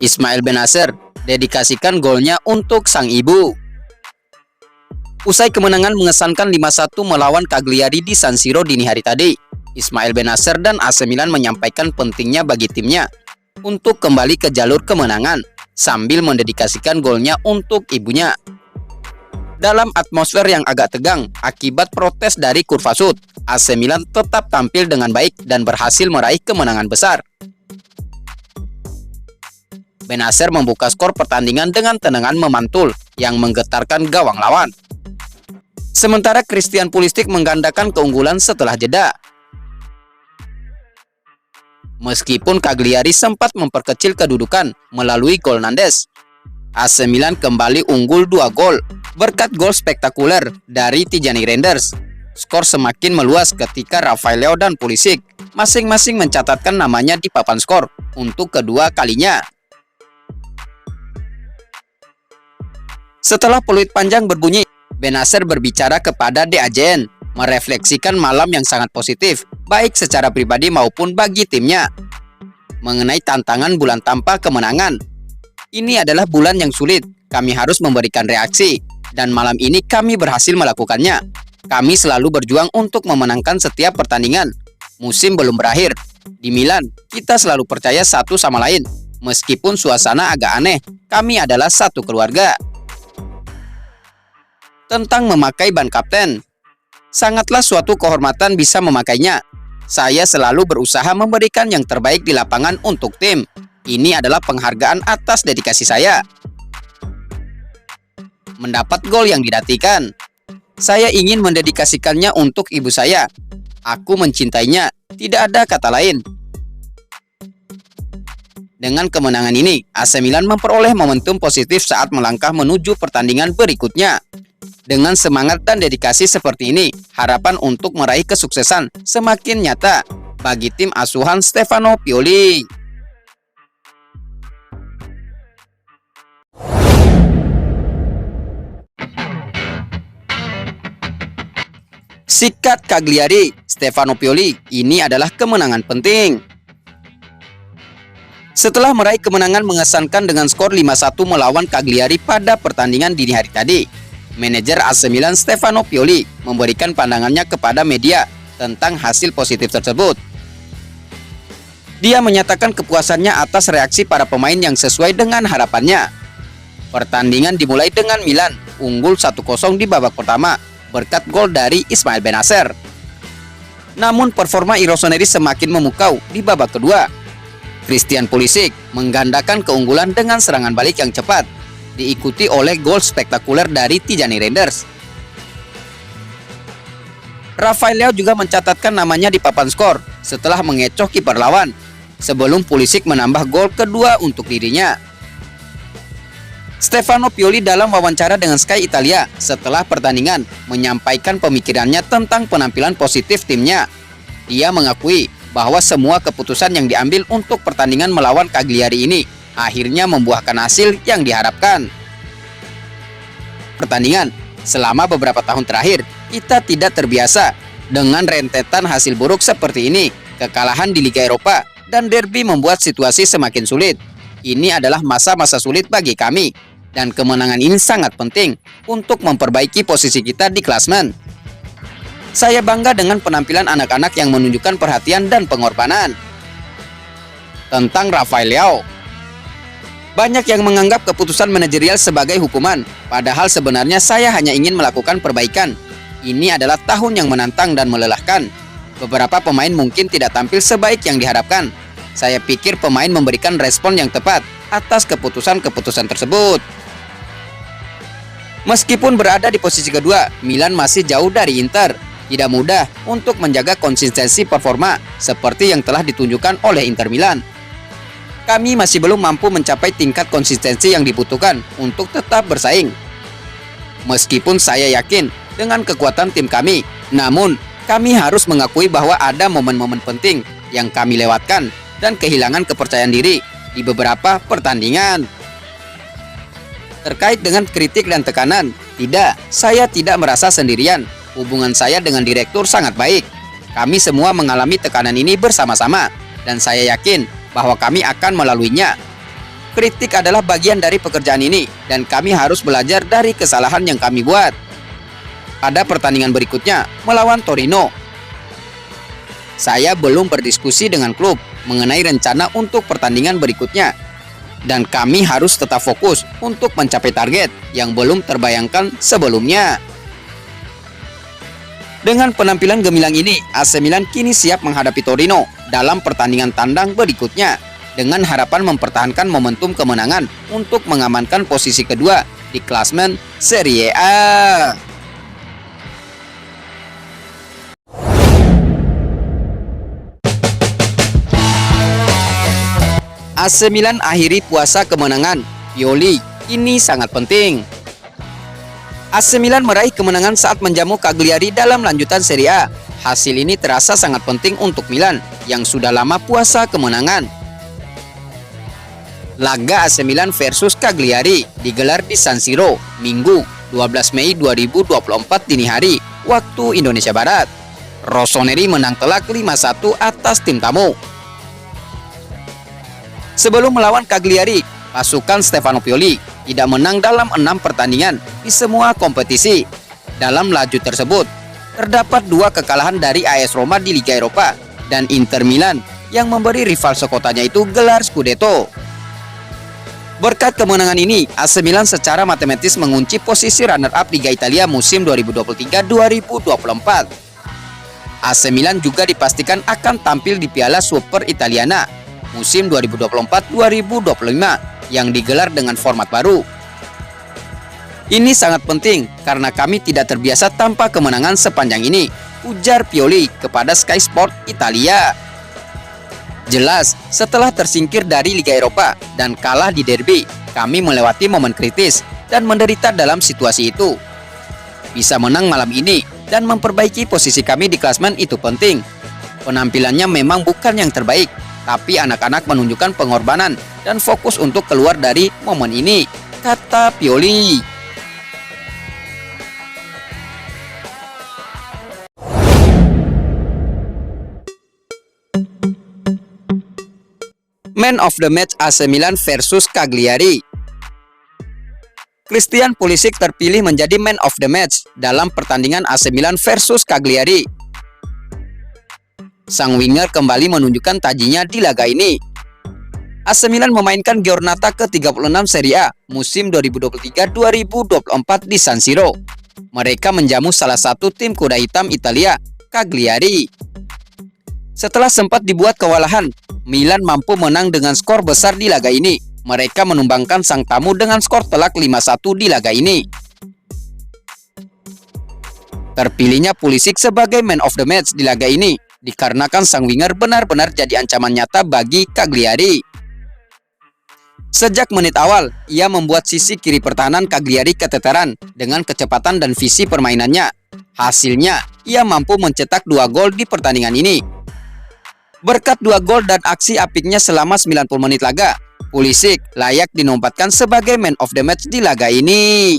Ismail Bennacer dedikasikan golnya untuk sang ibu. Usai kemenangan mengesankan 5-1 melawan Cagliari di San Siro dini hari tadi, Ismail Bennacer dan AC Milan menyampaikan pentingnya bagi timnya untuk kembali ke jalur kemenangan sambil mendedikasikan golnya untuk ibunya. Dalam atmosfer yang agak tegang akibat protes dari Kurva Sud, AC Milan tetap tampil dengan baik dan berhasil meraih kemenangan besar. Bennacer membuka skor pertandingan dengan tendangan memantul yang menggetarkan gawang lawan. Sementara Christian Pulisic menggandakan keunggulan setelah jeda. Meskipun Cagliari sempat memperkecil kedudukan melalui gol Nandes, AC Milan kembali unggul 2 gol berkat gol spektakuler dari Tijani Reinders. Skor semakin meluas ketika Rafael Leao dan Pulisic masing-masing mencatatkan namanya di papan skor untuk kedua kalinya. Setelah peluit panjang berbunyi, Bennacer berbicara kepada The Agent, merefleksikan malam yang sangat positif, baik secara pribadi maupun bagi timnya. Mengenai tantangan bulan tanpa kemenangan, ini adalah bulan yang sulit, kami harus memberikan reaksi, dan malam ini kami berhasil melakukannya. Kami selalu berjuang untuk memenangkan setiap pertandingan. Musim belum berakhir. Di Milan, kita selalu percaya satu sama lain. Meskipun suasana agak aneh, kami adalah satu keluarga. Tentang memakai ban kapten, sangatlah suatu kehormatan bisa memakainya. Saya selalu berusaha memberikan yang terbaik di lapangan untuk tim. Ini adalah penghargaan atas dedikasi saya. Mendapat gol yang dinantikan. Saya ingin mendedikasikannya untuk ibu saya. Aku mencintainya, tidak ada kata lain. Dengan kemenangan ini, AC Milan memperoleh momentum positif saat melangkah menuju pertandingan berikutnya. Dengan semangat dan dedikasi seperti ini, harapan untuk meraih kesuksesan semakin nyata bagi tim asuhan Stefano Pioli. Sikat Cagliari, Stefano Pioli, ini adalah kemenangan penting. Setelah meraih kemenangan mengesankan dengan skor 5-1 melawan Cagliari pada pertandingan dini hari tadi, manajer AC Milan Stefano Pioli memberikan pandangannya kepada media tentang hasil positif tersebut. Dia menyatakan kepuasannya atas reaksi para pemain yang sesuai dengan harapannya. Pertandingan dimulai dengan Milan unggul 1-0 di babak pertama berkat gol dari Ismail Bennacer. Namun performa I Rossoneri semakin memukau di babak kedua. Christian Pulisic menggandakan keunggulan dengan serangan balik yang cepat, diikuti oleh gol spektakuler dari Tijani Reinders. Rafael Leao juga mencatatkan namanya di papan skor setelah mengecoh kiper lawan, sebelum Pulisic menambah gol kedua untuk dirinya. Stefano Pioli dalam wawancara dengan Sky Italia setelah pertandingan menyampaikan pemikirannya tentang penampilan positif timnya. Dia mengakui bahwa semua keputusan yang diambil untuk pertandingan melawan Cagliari ini akhirnya membuahkan hasil yang diharapkan. Pertandingan selama beberapa tahun terakhir, kita tidak terbiasa dengan rentetan hasil buruk seperti ini. Kekalahan di Liga Eropa dan derby membuat situasi semakin sulit. Ini adalah masa-masa sulit bagi kami, dan kemenangan ini sangat penting untuk memperbaiki posisi kita di klasemen. Saya bangga dengan penampilan anak-anak yang menunjukkan perhatian dan pengorbanan. Tentang Rafael Leao, banyak yang menganggap keputusan manajerial sebagai hukuman, padahal sebenarnya saya hanya ingin melakukan perbaikan. Ini adalah tahun yang menantang dan melelahkan. Beberapa pemain mungkin tidak tampil sebaik yang diharapkan. Saya pikir pemain memberikan respon yang tepat atas keputusan-keputusan tersebut. Meskipun berada di posisi kedua, Milan masih jauh dari Inter. Tidak mudah untuk menjaga konsistensi performa seperti yang telah ditunjukkan oleh Inter Milan. Kami masih belum mampu mencapai tingkat konsistensi yang dibutuhkan untuk tetap bersaing. Meskipun saya yakin dengan kekuatan tim kami, namun kami harus mengakui bahwa ada momen-momen penting yang kami lewatkan dan kehilangan kepercayaan diri di beberapa pertandingan. Terkait dengan kritik dan tekanan, tidak, saya tidak merasa sendirian. Hubungan saya dengan direktur sangat baik. Kami semua mengalami tekanan ini bersama-sama, dan saya yakin bahwa kami akan melaluinya. Kritik adalah bagian dari pekerjaan ini, dan kami harus belajar dari kesalahan yang kami buat. Pada pertandingan berikutnya, melawan Torino, saya belum berdiskusi dengan klub mengenai rencana untuk pertandingan berikutnya. Dan kami harus tetap fokus untuk mencapai target yang belum terbayangkan sebelumnya. Dengan penampilan gemilang ini, AC Milan kini siap menghadapi Torino dalam pertandingan tandang berikutnya, dengan harapan mempertahankan momentum kemenangan untuk mengamankan posisi kedua di klasemen Serie A. AC Milan akhiri puasa kemenangan. Pioli, ini sangat penting. AC Milan meraih kemenangan saat menjamu Cagliari dalam lanjutan Serie A. Hasil ini terasa sangat penting untuk Milan yang sudah lama puasa kemenangan. Laga AC Milan versus Cagliari digelar di San Siro, Minggu 12 Mei 2024 dini hari, waktu Indonesia Barat. Rossoneri menang telak 5-1 atas tim tamu. Sebelum melawan Cagliari, pasukan Stefano Pioli tidak menang dalam 6 pertandingan di semua kompetisi. Dalam laju tersebut, terdapat 2 kekalahan dari AS Roma di Liga Eropa dan Inter Milan yang memberi rival sekotanya itu gelar Scudetto. Berkat kemenangan ini, AC Milan secara matematis mengunci posisi runner-up Liga Italia musim 2023-2024. AC Milan juga dipastikan akan tampil di Piala Super Italiana musim 2024-2025 yang digelar dengan format baru. Ini sangat penting karena kami tidak terbiasa tanpa kemenangan sepanjang ini, ujar Pioli kepada Sky Sport Italia. Jelas, setelah tersingkir dari Liga Eropa dan kalah di derby, kami melewati momen kritis dan menderita dalam situasi itu. Bisa menang malam ini dan memperbaiki posisi kami di klasemen itu penting. Penampilannya memang bukan yang terbaik, tapi anak-anak menunjukkan pengorbanan dan fokus untuk keluar dari momen ini, kata Pioli. Man of the Match AC Milan versus Cagliari. Christian Pulisic terpilih menjadi Man of the Match dalam pertandingan AC Milan versus Cagliari. Sang winger kembali menunjukkan tajinya di laga ini. AC Milan memainkan Giornata ke-36 Serie A musim 2023-2024 di San Siro. Mereka menjamu salah satu tim kuda hitam Italia, Cagliari. Setelah sempat dibuat kewalahan, Milan mampu menang dengan skor besar di laga ini. Mereka menumbangkan sang tamu dengan skor telak 5-1 di laga ini. Terpilihnya Pulisic sebagai Man of the Match di laga ini dikarenakan sang winger benar-benar jadi ancaman nyata bagi Cagliari. Sejak menit awal, ia membuat sisi kiri pertahanan Cagliari keteteran dengan kecepatan dan visi permainannya. Hasilnya, ia mampu mencetak 2 gol di pertandingan ini. Berkat 2 gol dan aksi apiknya selama 90 menit laga, Pulisic layak dinobatkan sebagai Man of the Match di laga ini.